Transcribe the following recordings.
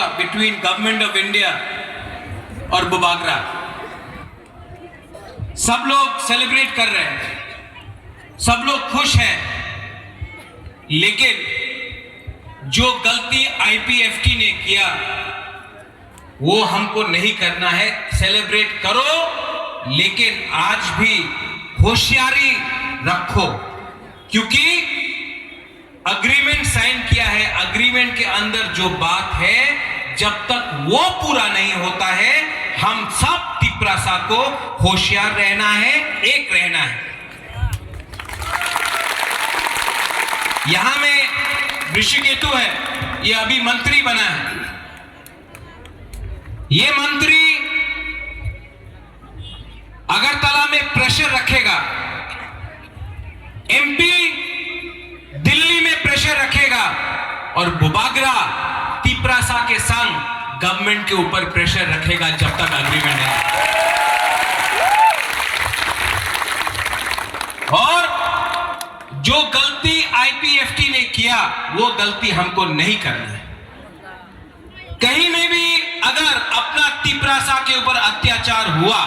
Between government of India और बुबागरा। सब लोग सेलिब्रेट कर रहे हैं, सब लोग खुश हैं, लेकिन जो गलती आईपीएफटी ने किया वो हमको नहीं करना है। सेलिब्रेट करो, लेकिन आज भी होशियारी रखो, क्योंकि अग्रीमेंट साइन किया है। अग्रीमेंट के अंदर जो बात है, जब तक वो पूरा नहीं होता है, हम सब तिपरासा को होशियार रहना है, एक रहना है। यहां में ऋषिकेतु है, ये अभी मंत्री बना है। ये मंत्री अगरतला में प्रेशर रखेगा, एमपी दिल्ली में प्रेशर रखेगा, और बुबागरा तिपरासा के संग गवर्नमेंट के ऊपर प्रेशर रखेगा जब तक अग्रीमेंट है। और जो गलती आईपीएफटी ने किया वो गलती हमको नहीं करना है। कहीं में भी अगर अपना तिपरासा के ऊपर अत्याचार हुआ,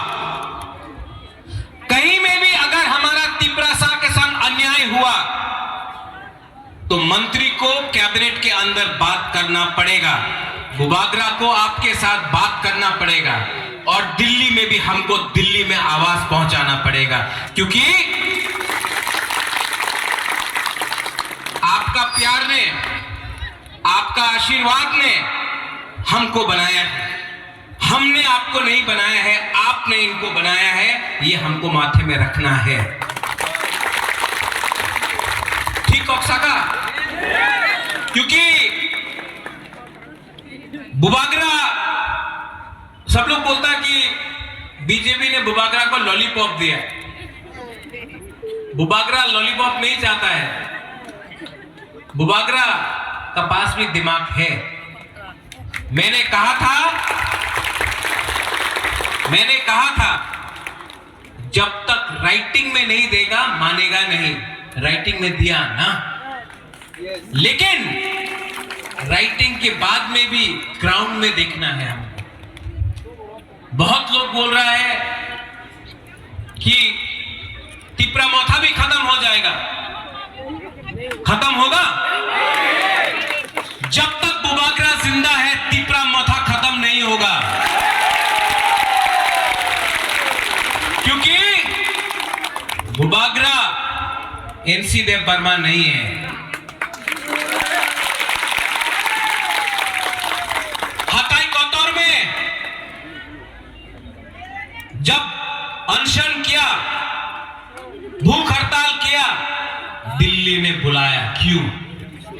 कहीं में भी अगर हमारा तिपरासा के संग अन्याय हुआ, तो मंत्री को कैबिनेट के अंदर बात करना पड़ेगा, बुबागरा को आपके साथ बात करना पड़ेगा, और दिल्ली में भी हमको दिल्ली में आवाज पहुंचाना पड़ेगा, क्योंकि आपका प्यार ने, आपका आशीर्वाद ने हमको बनाया है। हमने आपको नहीं बनाया है, आपने इनको बनाया है, ये हमको माथे में रखना है। ठीक ऑक्साका? क्योंकि बुबागरा, सब लोग बोलता है कि बीजेपी ने बुबागरा को लॉलीपॉप दिया। बुबागरा लॉलीपॉप नहीं चाहता है, बुबागरा का पास भी दिमाग है। मैंने कहा था जब तक राइटिंग में नहीं देगा मानेगा नहीं। राइटिंग में दिया ना, लेकिन राइटिंग के बाद में भी ग्राउंड में देखना है हमको। बहुत लोग बोल रहा है कि तिपरा मोथा भी खत्म हो जाएगा। खत्म होगा? जब तक बुबागरा जिंदा है, तिपरा मोथा खत्म नहीं होगा, क्योंकि बुबागरा एनसी देव बर्मा नहीं है। हताई कोतौर में जब अनशन किया, भूख हड़ताल किया, दिल्ली ने बुलाया। क्यों?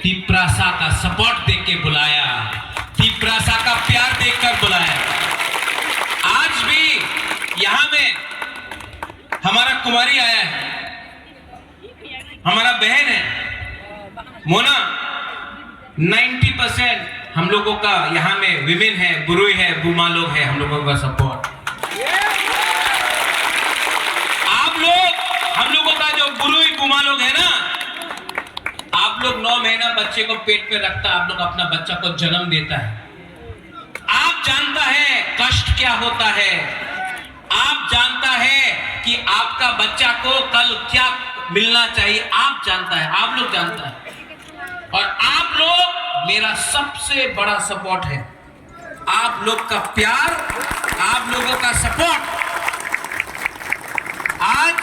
तिपरासा का सपोर्ट देख के बुलाया, तिपरासा का प्यार देखकर बुलाया। आज भी यहां में हमारा कुमारी आया है, हमारा बहन है मोना। 90% हम लोगों का यहां में विमेन है, बुरुई है, बुमा लोग है, हम लोगों का सपोर्ट। आप लोग, हम लोगों का जो बुरुई बुमा लोग है ना, आप लोग 9 महीना बच्चे को पेट पे रखता, आप लोग अपना बच्चा को जन्म देता है। आप जानता है कष्ट क्या होता है, आप जानता है कि आपका बच्चा को कल क्या मिलना चाहिए, आप जानता है, आप लोग जानता है। और आप लोग मेरा सबसे बड़ा सपोर्ट है, आप लोग का प्यार, आप लोगों का सपोर्ट। आज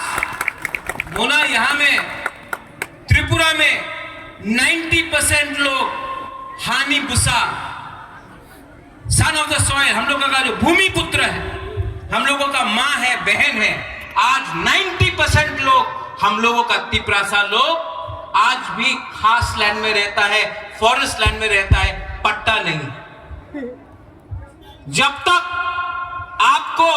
मोना यहां में त्रिपुरा में 90% लोग हानि Busa, son of the soil, हम लोगों का जो भूमि पुत्र है, हम लोगों का मां है, बहन है। आज 90% लोग, हम लोगों का तिपरासा लोग आज भी खास लैंड में रहता है, फॉरेस्ट लैंड में रहता है, पट्टा नहीं। जब तक आपको,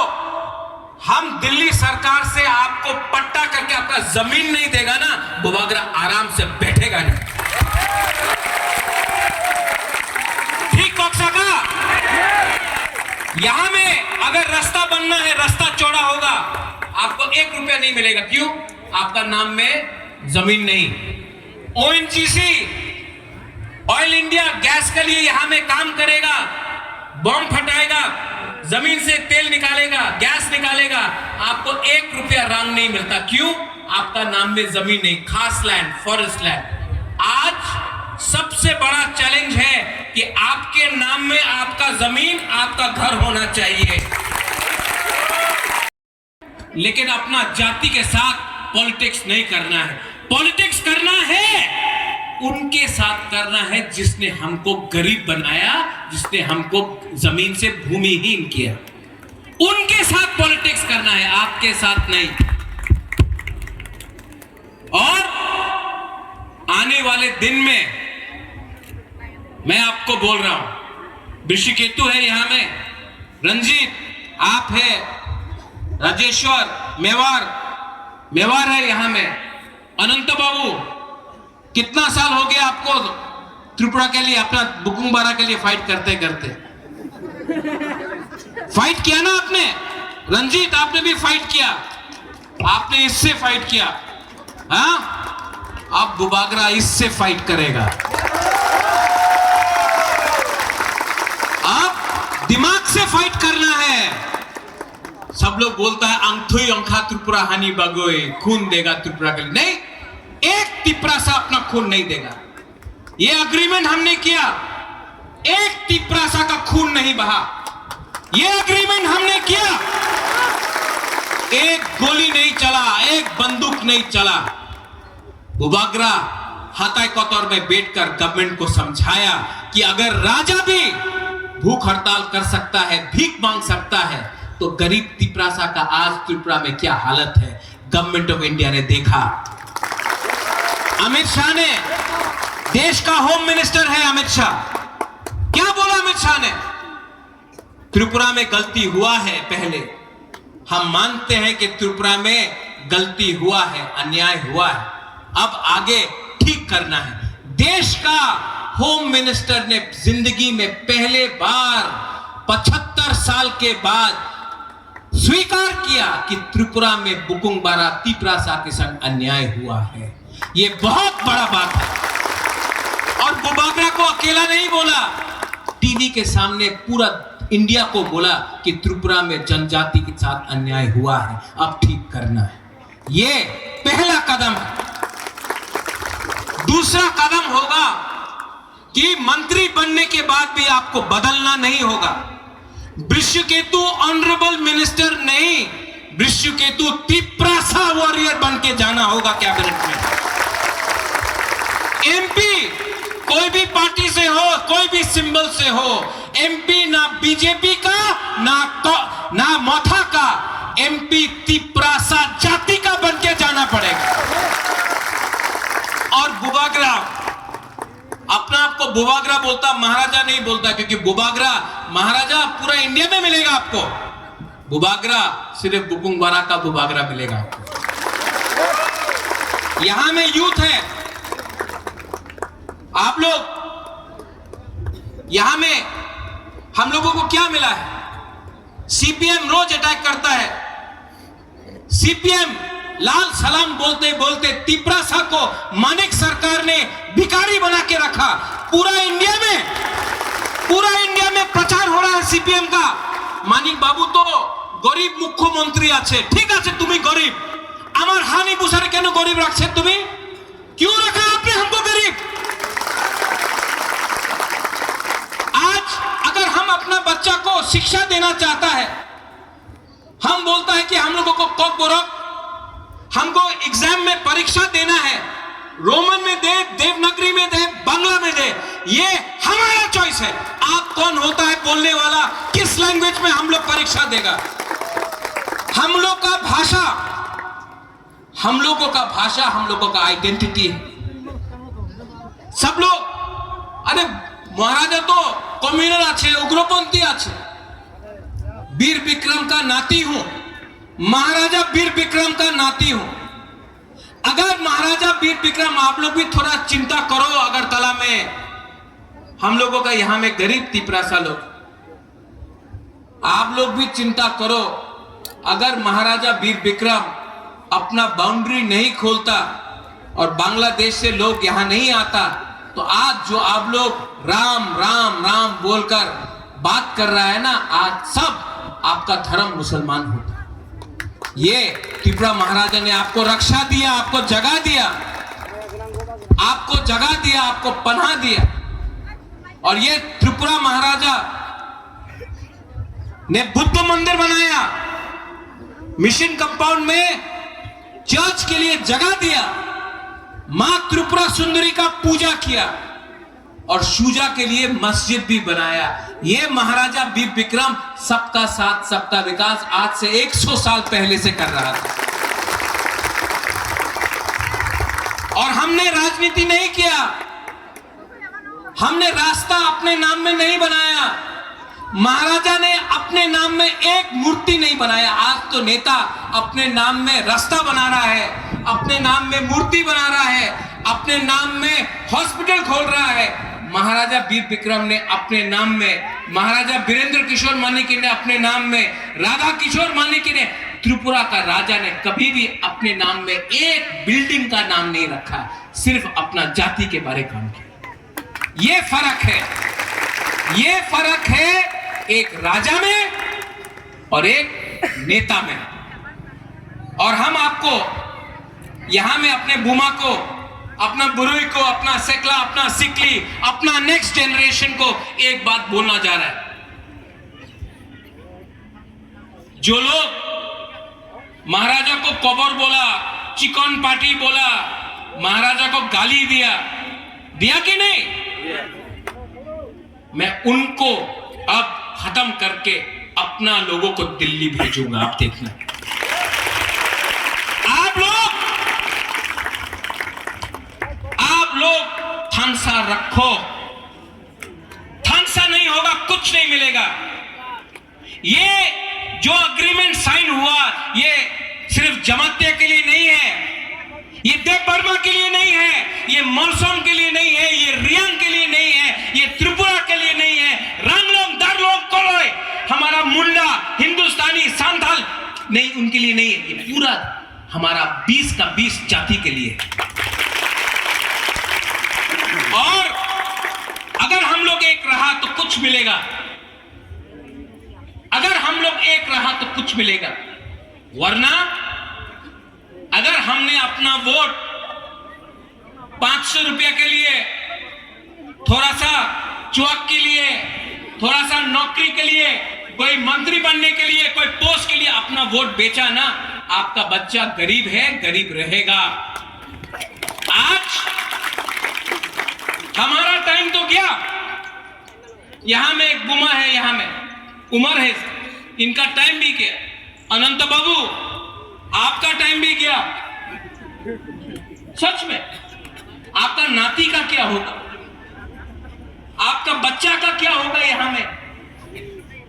हम दिल्ली सरकार से आपको पट्टा करके आपका जमीन नहीं देगा ना, बुबागरा आराम से बैठेगा नहीं। ठीक बक्सा का? यहां में अगर रास्ता बनना है, रास्ता चौड़ा होगा, आपको 1 रुपया नहीं मिलेगा। क्यों? आपका नाम में जमीन नहीं। ओएनजीसी, ऑयल इंडिया गैस के लिए यहां में काम करेगा, बॉम्ब फटाएगा, जमीन से तेल निकालेगा, गैस निकालेगा, आपको 1 रुपया रांग नहीं मिलता। क्यों? आपका नाम में जमीन नहीं, खास लैंड, फॉरेस्ट लैंड। आज सबसे बड़ा चैलेंज है कि आपके नाम में आपका जमीन, आपका घर होना चाहिए, लेकिन अपना जाति के साथ पॉलिटिक्स नहीं करना है। पॉलिटिक्स करना है उनके साथ करना है जिसने हमको गरीब बनाया, जिसने हमको जमीन से भूमिहीन किया, उनके साथ पॉलिटिक्स करना है, आपके साथ नहीं। और आने वाले दिन में मैं आपको बोल रहा हूं, ऋषिकेतु है यहां में, रंजीत आप है, राजेश्वर मेवार है यहां में, अनंत बाबू कितना साल हो गया आपको त्रिपुरा के लिए, अपना बुकुंग बारा के लिए फाइट करते करते? फाइट किया ना आपने? रंजीत आपने भी फाइट किया, आपने इससे फाइट किया, हाँ? अब बुबागरा इससे फाइट करेगा। अब दिमाग से फाइट करना है। सब लोग बोलता है अंथुई अंखा त्रिपुरा हानि बगोए, खून देगा त्रिपुरा के लिए। नहीं, एक तिपरा सा अपना खून नहीं देगा। ये अग्रीमेंट हमने किया, एक तिपरा सा का खून नहीं बहा। ये अग्रीमेंट हमने किया, एक गोली नहीं चला, एक बंदूक नहीं चला। बुबागरा हाथाई कोतौर में बैठकर गवर्नमेंट को समझाया कि अगर राजा भी भूख हड़ताल कर सकता है, भीख मांग सकता है, तो गरीब तिपरासा का आज त्रिपुरा में क्या हालत है, गवर्नमेंट ऑफ इंडिया ने देखा। अमित शाह ने, देश का होम मिनिस्टर है अमित शाह, क्या बोला अमित शाह ने? त्रिपुरा में गलती हुआ है, पहले हम मानते हैं कि त्रिपुरा में गलती हुआ है, अन्याय हुआ है, अब आगे ठीक करना है। देश का होम मिनिस्टर ने जिंदगी में पहले बार 75 साल के बाद स्वीकार किया कि त्रिपुरा में बुकुंग बारा तिपरासा के संग अन्याय हुआ है। यह बहुत बड़ा बात है। और बुबागरा को अकेला नहीं बोला, टीवी के सामने पूरा इंडिया को बोला कि त्रिपुरा में जनजाति के साथ अन्याय हुआ है, अब ठीक करना है। यह पहला कदम है। दूसरा कदम होगा कि मंत्री बनने के बाद भी आपको बदलना नहीं होगा। ऋषिकेतु ऑनरेबल मिनिस्टर नहीं, ऋषिकेतु तिपरासा वॉरियर बन के जाना होगा कैबिनेट में। एमपी कोई भी पार्टी से हो, कोई भी सिंबल से हो, एमपी ना बीजेपी का ना मोथा का, एमपी तिपरासा जाति का बन के जाना पड़ेगा। और बुबागरा अपना आपको बुबागरा बोलता, महाराजा नहीं बोलता, क्योंकि बुबागरा महाराजा पूरा इंडिया में मिलेगा आपको, बुबागरा सिर्फ बुकुंग बारा का बुबागरा मिलेगा आपको। यहां में यूथ है, आप लोग यहां में, हम लोगों को क्या मिला है? सीपीएम रोज अटैक करता है, सीपीएम लाल सलाम बोलते बोलते तिपरासा को मानिक सरकार ने भिखारी बना के रखा। पूरा इंडिया में प्रचार हो रहा है सीपीएम का, मानिक बाबू तो गरीब मुख्यमंत्री आछे, ठीक है तुम्हें गरीब, आमार हानि बुसारे केन गरीब रखछे, तुम्हें क्यों रखा आपने हमको गरीब? आज अगर हम अपना बच्चा को शिक्षा देना चाहता है, हम बोलता है कि हम लोगों को कॉक बोरक, हमको एग्जाम में परीक्षा देना है, रोमन में दे, देवनागरी में दे, बांग्ला में दे, ये हमारा चॉइस है। आप कौन होता है बोलने वाला, किस लैंग्वेज में हम लोग परीक्षा देगा? हम लोग का भाषा, हम लोगों का भाषा, हम लोगों का आइडेंटिटी है। सब लोग, अरे महाराजा तो कम्युनल आछे, उग्रपंथी आछे, वीर विक्रम का नाती हूं, महाराजा वीर विक्रम का नाती हूं। अगर महाराजा वीर विक्रम, आप लोग भी थोड़ा चिंता करो, अगरतला में हम लोगों का, यहां में गरीब तिपरासा लोग, आप लोग भी चिंता करो। अगर महाराजा वीर विक्रम अपना बाउंड्री नहीं खोलता और बांग्लादेश से लोग यहां नहीं आता, तो आज जो आप लोग राम राम राम बोलकर बात कर रहा है ना, आज सब आपका धर्म मुसलमान होता है। ये त्रिपुरा महाराजा ने आपको रक्षा दिया, आपको जगह दिया, आपको जगह दिया, आपको पनाह दिया। और ये त्रिपुरा महाराजा ने बुद्ध मंदिर बनाया, मिशन कंपाउंड में चर्च के लिए जगह दिया, मां त्रिपुरा सुंदरी का पूजा किया और शुजा के लिए मस्जिद भी बनाया। ये महाराजा वीर विक्रम सबका साथ सबका विकास आज से 100 साल पहले से कर रहा था। और हमने राजनीति नहीं किया, हमने रास्ता अपने नाम में नहीं बनाया। महाराजा ने अपने नाम में एक मूर्ति नहीं बनाया। आज तो नेता अपने नाम में रास्ता बना रहा है, अपने नाम में मूर्ति बना रहा है, अपने नाम में हॉस्पिटल खोल रहा है। महाराजा वीर विक्रम ने अपने नाम में, महाराजा वीरेंद्र किशोर मानिकी ने अपने नाम में, राधा किशोर मानिकी ने, त्रिपुरा का राजा ने कभी भी अपने नाम में एक बिल्डिंग का नाम नहीं रखा, सिर्फ अपना जाति के बारे काम किया। ये फर्क है, ये फर्क है एक राजा में और एक नेता में। और हम आपको यहां में अपने बुमा को, अपना बुरुई को, अपना सेकला, अपना सिकली, अपना नेक्स्ट जनरेशन को एक बात बोलना जा रहा है। जो लोग महाराजा को कबर बोला, चिकन पार्टी बोला, महाराजा को गाली दिया, दिया कि नहीं? मैं उनको अब खत्म करके अपना लोगों को दिल्ली भेजूंगा। आप देखना, आप लोग थानसा रखो, थानसा नहीं होगा कुछ नहीं मिलेगा। ये जो अग्रीमेंट साइन हुआ, ये सिर्फ जमातिया के लिए नहीं है, ये देव बर्मा के लिए नहीं है, ये मौसम के लिए नहीं है, ये रियांग के लिए नहीं है, ये त्रिपुरा के लिए नहीं है, रंगलोग, दारलोग, कोलोय, हमारा मुंडा, हिंदुस्तानी, सांथाल नहीं, उनके लिए नहीं है। ये पूरा हमारा 20 का 20 जाति के लिए है। और अगर हम लोग एक रहा तो कुछ मिलेगा, अगर हम लोग एक रहा तो कुछ मिलेगा। वरना अगर हमने अपना वोट 500 रुपया के लिए, थोड़ा सा चुआक के लिए, थोड़ा सा नौकरी के लिए, कोई मंत्री बनने के लिए, कोई पोस्ट के लिए अपना वोट बेचा ना, आपका बच्चा गरीब है, गरीब रहेगा। आज हमारा टाइम तो गया। यहां में एक बुमा है, यहां में उमर है, इनका टाइम भी गया। अनंत बाबू, आपका टाइम भी गया। सच में आपका नाती का क्या होगा, आपका बच्चा का क्या होगा? यहां में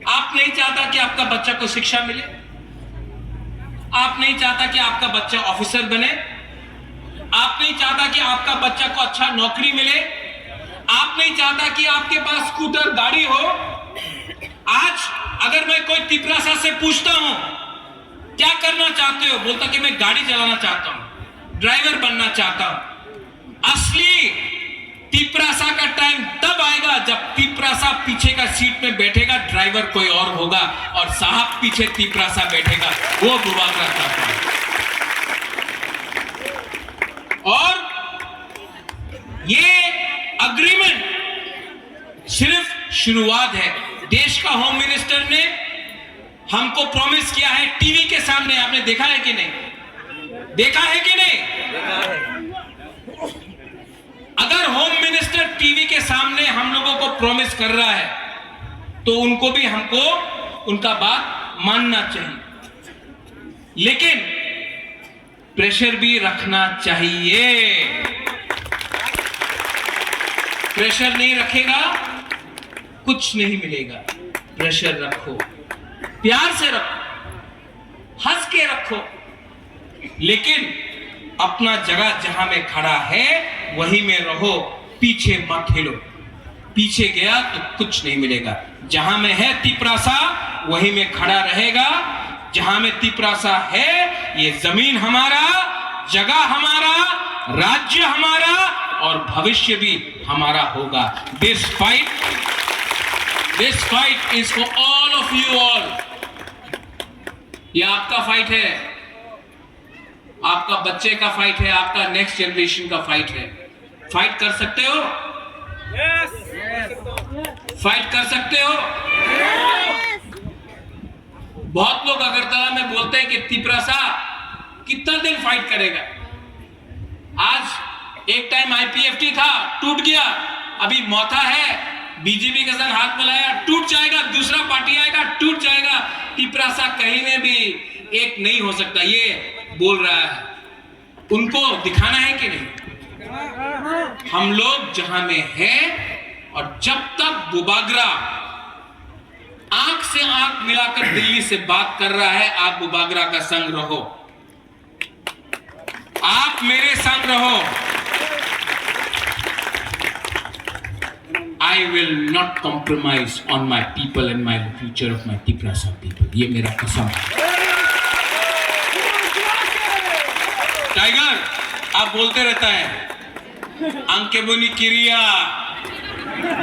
आप नहीं चाहता कि आपका बच्चा को शिक्षा मिले, आप नहीं चाहता कि आपका बच्चा ऑफिसर बने, आप नहीं चाहता कि आपका बच्चा को अच्छा नौकरी मिले, आप नहीं चाहता कि आपके पास स्कूटर गाड़ी हो। आज अगर मैं कोई तिपरासा से पूछता हूं क्या करना चाहते हो, बोलता कि मैं गाड़ी चलाना चाहता हूं, ड्राइवर बनना चाहता हूं। असली तिपरासा का टाइम तब आएगा जब तिपरासा पीछे का सीट में बैठेगा, ड्राइवर कोई और होगा और साहब पीछे तिपरासा बैठेगा, वो बुआ करता है। और ये अग्रीमेंट सिर्फ शुरुआत है। देश का होम मिनिस्टर ने हमको प्रॉमिस किया है टीवी के सामने, आपने देखा है कि नहीं? देखा है कि नहीं? अगर होम मिनिस्टर टीवी के सामने हम लोगों को प्रॉमिस कर रहा है तो उनको भी हमको उनका बात मानना चाहिए, लेकिन प्रेशर भी रखना चाहिए। प्रेशर नहीं रखेगा कुछ नहीं मिलेगा। प्रेशर रखो, प्यार से रखो, हंस के रखो, लेकिन अपना जगह जहां में खड़ा है वहीं में रहो, पीछे मत हिलो। पीछे गया तो कुछ नहीं मिलेगा। जहां में है तिपरासा वहीं में खड़ा रहेगा। जहां में तिपरासा है, ये जमीन हमारा, जगह हमारा, राज्य हमारा और भविष्य भी हमारा होगा। This fight This fight is for all of you all. ये आपका फाइट है, आपका बच्चे का फाइट है, आपका नेक्स्ट जनरेशन का फाइट है। फाइट कर सकते हो? फाइट कर सकते हो? बहुत लोग अगरतला में बोलते हैं कि तिपरासा कितना दिन फाइट करेगा। आज एक टाइम आईपीएफटी था, टूट गया, अभी मौथा है, बीजेपी के संग हाथ मिलाया, टूट जाएगा, दूसरा पार्टी आएगा, टूट जाएगा। तिपरासा कहीं में भी एक नहीं हो सकता, ये बोल रहा है। उनको दिखाना है कि नहीं? हम लोग जहां में हैं, और जब तक बुबागरा आंख से आंख मिलाकर दिल्ली से बात कर रहा है, आप बुबागरा का संग रहो, आप मेरे संग रहो। I will not compromise on my people and my future of my Tiprasa people. ये मेरा कसम है। टाइगर आप बोलते रहता है अंकेबुनी किरिया,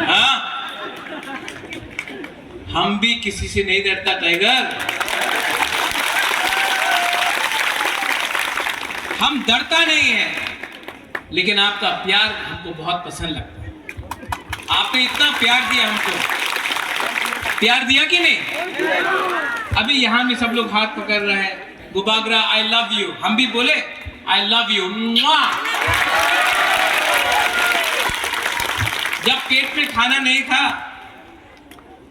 हाँ? हम भी किसी से नहीं डरता टाइगर, हम डरता नहीं है, लेकिन आपका प्यार हमको बहुत पसंद लगता है। आपने इतना प्यार दिया हमको, प्यार दिया कि नहीं? अभी यहां में सब लोग हाथ पकड़ रहे हैं, बुबागरा आई लव यू, हम भी बोले आई लव यू। जब पेट में खाना नहीं था,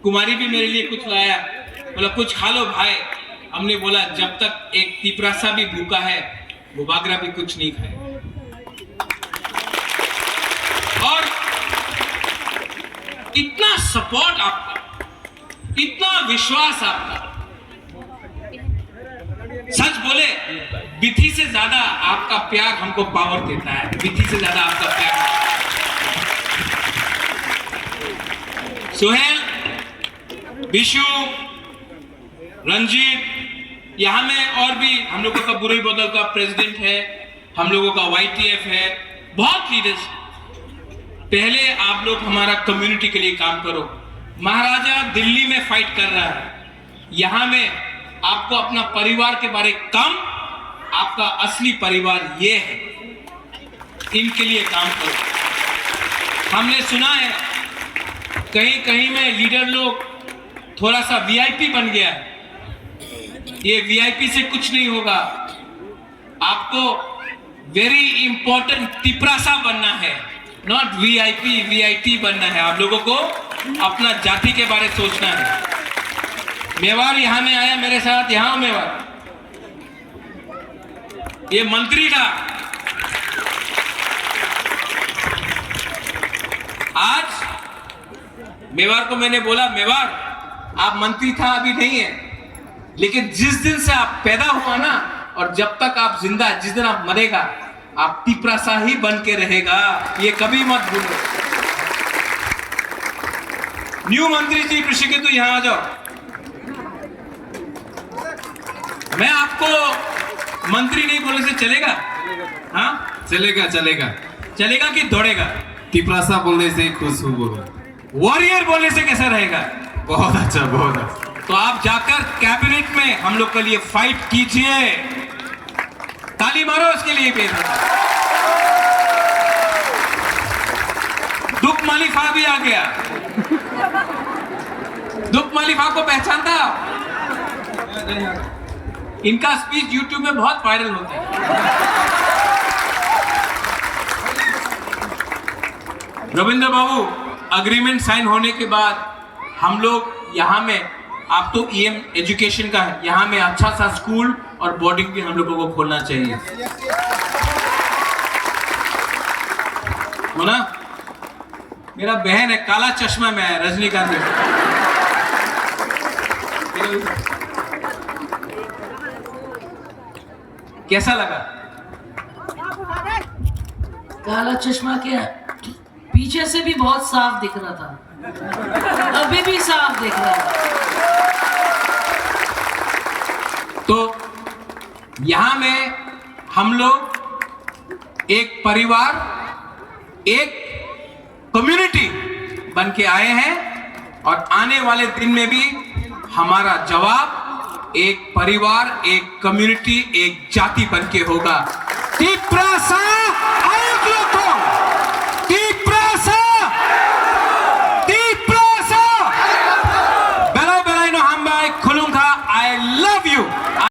कुमारी भी मेरे लिए कुछ लाया, बोला कुछ खा लो भाई। हमने बोला जब तक एक तिपरासा भी भूखा है, बुबागरा भी कुछ नहीं खाए। और इतना सपोर्ट आपका, इतना विश्वास आपका, सच बोले विधि से ज्यादा आपका प्यार हमको पावर देता है, विधि से ज्यादा आपका प्यार। सुहेल, विशु, रंजीत, यहां में और भी हम लोगों का बुराई बदल का प्रेसिडेंट है, हम लोगों का YTF है, बहुत लीडर्स। पहले आप लोग हमारा कम्युनिटी के लिए काम करो। महाराजा दिल्ली में फाइट कर रहा है, यहां में आपको अपना परिवार के बारे कम, आपका असली परिवार ये है, इनके लिए काम करो। हमने सुना है कहीं कहीं में लीडर लोग थोड़ा सा VIP बन गया है, ये VIP से कुछ नहीं होगा। आपको वेरी इंपॉर्टेंट तिपरासा बनना है, नॉट VIP बनना है। आप लोगों को अपना जाति के बारे सोचना है। मेवाड़ यहां में आया मेरे साथ, यहां मेवाड़, ये मंत्री था, आज मेवाड़ को मैंने बोला मेवाड़ आप मंत्री था अभी नहीं है, लेकिन जिस दिन से आप पैदा हुआ ना, और जब तक आप जिंदा, जिस दिन आप मरेगा, आप तिपरासा ही बन के रहेगा, ये कभी मत भूलो। न्यू मंत्री जी ऋषिकेतु यहां आ जाओ। मैं आपको मंत्री नहीं बोलने से चलेगा? हाँ चलेगा चलेगा चलेगा कि दौड़ेगा? तिपरासा बोलने से खुश हूँ बोलो। वॉरियर बोलने से कैसा रहेगा? बहुत अच्छा बहुत अच्छा। तो आप जाकर कैबिनेट में हम लोग के लिए फाइट कीजिए, ताली मारो उसके लिए भी। दुख मालिफा भी आ गया, दुख मालिफा को पहचानता? इनका स्पीच यूट्यूब में बहुत वायरल होता है। रविंद्र बाबू, अग्रीमेंट साइन होने के बाद हम लोग यहाँ में, आप तो EM एजुकेशन का है, यहाँ में अच्छा सा स्कूल और बोर्डिंग भी हम लोगों को खोलना चाहिए, हो ना? मेरा बहन है, काला चश्मा में है, रजनीकांत। कैसा लगा? काला चश्मा क्या, पीछे से भी बहुत साफ दिख रहा था, अभी भी साफ दिख रहा है। तो यहां में हम लोग एक परिवार, एक कम्युनिटी बन के आए हैं, और आने वाले दिन में भी हमारा जवाब एक परिवार, एक कम्युनिटी, एक जाति बन के होगा। त्रिपुरा